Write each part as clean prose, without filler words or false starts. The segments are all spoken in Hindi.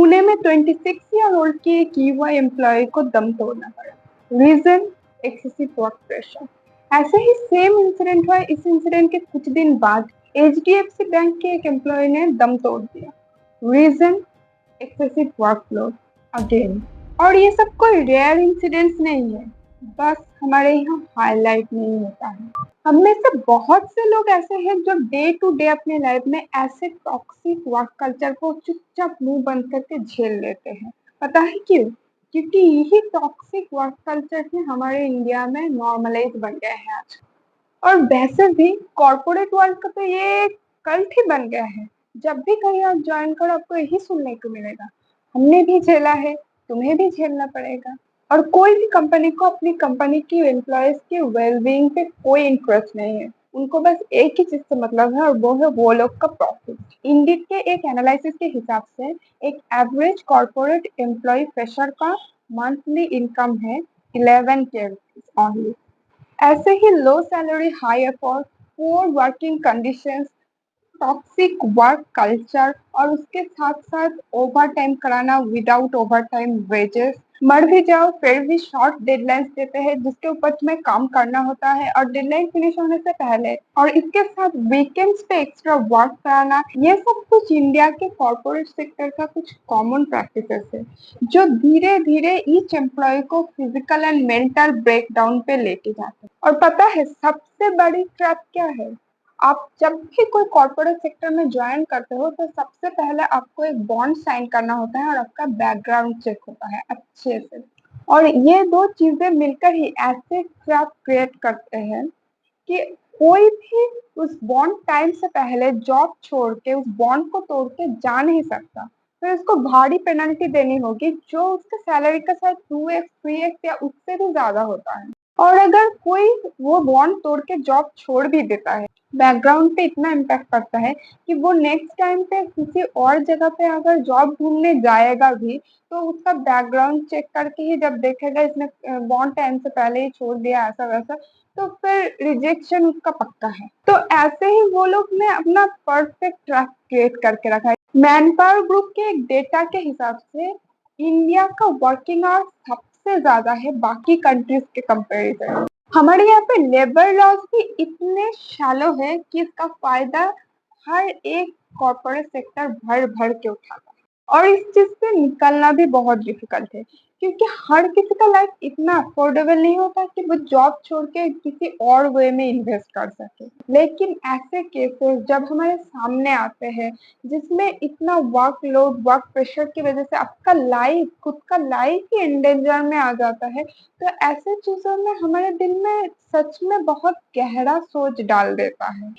पुणे में 26 ईयर ओल्ड की एक युवा एम्प्लॉय को दम तोड़ना पड़ा। Reason excessive work pressure. ऐसे ही सेम इंसिडेंट हुआ। इस इंसिडेंट के कुछ दिन बाद एचडीएफसी बैंक के एक एम्प्लॉय ने दम तोड़ दिया। Reason excessive workload again. और ये सब कोई रेयर इंसिडेंट्स नहीं है, बस हमारे यहाँ हाईलाइट नहीं होता है। हम में से बहुत से लोग ऐसे हैं जो डे टू डे अपने लाइफ में ऐसे टॉक्सिक वर्क कल्चर को चुपचाप मुंह बंद करके झेल लेते हैं। पता है क्यों? क्योंकि यही टॉक्सिक वर्क कल्चर ही हमारे इंडिया में नॉर्मलाइज बन गए हैं आज। और वैसे भी कॉर्पोरेट वर्ल्ड का तो ये कल्ट ही बन गया है। जब भी कहीं आप ज्वाइन करो आपको यही सुनने को मिलेगा, हमने भी झेला है, तुम्हें भी झेलना पड़ेगा। और कोई भी कंपनी को अपनी कंपनी की एम्प्लॉयज की वेलबींग पे कोई इंटरेस्ट नहीं है। उनको बस एक ही चीज से मतलब है और वो है वो लोग का प्रॉफिट। इंडिड के एक एनालिसिस के हिसाब से एक एवरेज कॉर्पोरेट एम्प्लॉय फ्रेशर का मंथली इनकम है 11K ओनली। ऐसे ही low salary, high effort, poor working conditions, toxic work culture और उसके साथ साथ ओवर टाइम कराना विदाउट ओवर टाइम वेजेस। मर भी जाओ फिर भी शॉर्ट डेडलाइंस देते हैं जिसके ऊपर तुम्हें काम करना होता है और डेडलाइन फिनिश होने से पहले, और इसके साथ वीकेंड्स पे एक्स्ट्रा वर्क कराना। ये सब कुछ इंडिया के कॉर्पोरेट सेक्टर का कुछ कॉमन प्रैक्टिसेस है जो धीरे धीरे ईच एम्प्लॉय को फिजिकल एंड मेंटल ब्रेकडाउन पे लेके जाते हैं। और पता है सबसे बड़ी ट्रैप क्या है? आप जब भी कोई कॉर्पोरेट सेक्टर में ज्वाइन करते हो तो सबसे पहले आपको एक बॉन्ड साइन करना होता है और आपका बैकग्राउंड चेक होता है अच्छे से। और ये दो चीजें मिलकर ही ऐसे ट्रैप क्रिएट करते हैं कि कोई भी उस बॉन्ड टाइम से पहले जॉब छोड़ के उस बॉन्ड को तोड़ के जा नहीं सकता। तो इसको भारी पेनल्टी देनी होगी जो उसके सैलरी का शायद 2x 3x या उससे भी ज्यादा होता है। और अगर कोई वो बॉन्ड तोड़ के जॉब छोड़ भी देता है, बैकग्राउंड पे इतना इम्पैक्ट पड़ता है कि वो नेक्स्ट टाइम पे किसी और जगह पे अगर जॉब ढूंढने जाएगा भी तो उसका बैकग्राउंड चेक करके ही जब देखेगा इसने बॉन्ड टाइम से पहले ही छोड़ दिया ऐसा वैसा, तो फिर रिजेक्शन उसका पक्का है। तो ऐसे ही वो लोग ने अपना परफेक्ट ट्रैक क्रिएट करके रखा है। मैन पावर ग्रुप के एक डेटा के हिसाब से इंडिया का वर्किंग आवर्स सबसे ज्यादा है बाकी कंट्रीज के कंपैरिजन में। हमारे यहाँ पे लेबर लॉज भी इतने शैलो है कि इसका फायदा हर एक कॉर्पोरेट सेक्टर भर भर के उठाता है। और इस चीज से निकलना भी बहुत डिफिकल्ट है क्योंकि हर किसी का लाइफ इतना अफोर्डेबल नहीं होता कि वो जॉब छोड़ के किसी और वे में इन्वेस्ट कर सके। लेकिन ऐसे केसेस जब हमारे सामने आते हैं जिसमें इतना वर्कलोड, वर्क प्रेशर की वजह से आपका लाइफ, खुद का लाइफ ही इंडेंजर में आ जाता है, तो ऐसे चीजों में हमारे दिल में सच में बहुत गहरा सोच डाल देता है।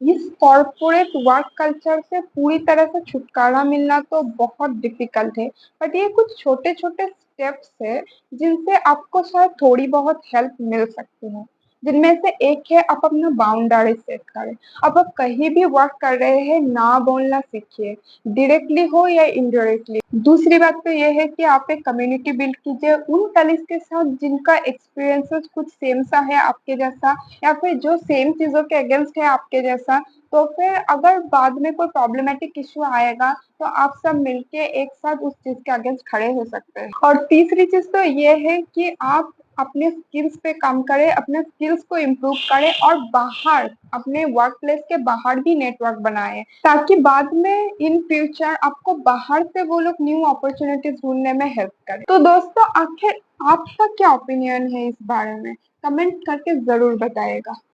इस कॉर्पोरेट वर्क कल्चर से पूरी तरह से छुटकारा मिलना तो बहुत डिफिकल्ट है, बट ये कुछ छोटे छोटे स्टेप्स है जिनसे आपको शायद थोड़ी बहुत हेल्प मिल सकती है। जिनमें से एक है आप अपना बाउंड्री सेट करें। अब आप कहीं भी वर्क कर रहे हैं ना बोलना सीखिए, डायरेक्टली हो या इनडायरेक्टली। दूसरी बात तो ये है कि आप एक कम्युनिटी बिल्ड कीजिए उन कलीग्स के साथ जिनका एक्सपीरियंसेस कुछ सेम सा है आपके जैसा, या फिर जो सेम चीजों के अगेंस्ट है आपके जैसा। तो फिर अगर बाद में कोई प्रॉब्लमेटिक इश्यू आएगा तो आप सब मिलके एक साथ उस चीज के अगेंस्ट खड़े हो सकते हैं। और तीसरी चीज तो ये है कि आप अपने स्किल्स पे काम करें, अपने स्किल्स को इम्प्रूव करें और बाहर अपने वर्क प्लेस के बाहर भी नेटवर्क बनाएं ताकि बाद में इन फ्यूचर आपको बाहर से वो लोग न्यू अपॉर्चुनिटीज ढूंढने में हेल्प करें। तो दोस्तों आखिर आपका क्या ओपिनियन है इस बारे में? कमेंट करके जरूर बताइएगा।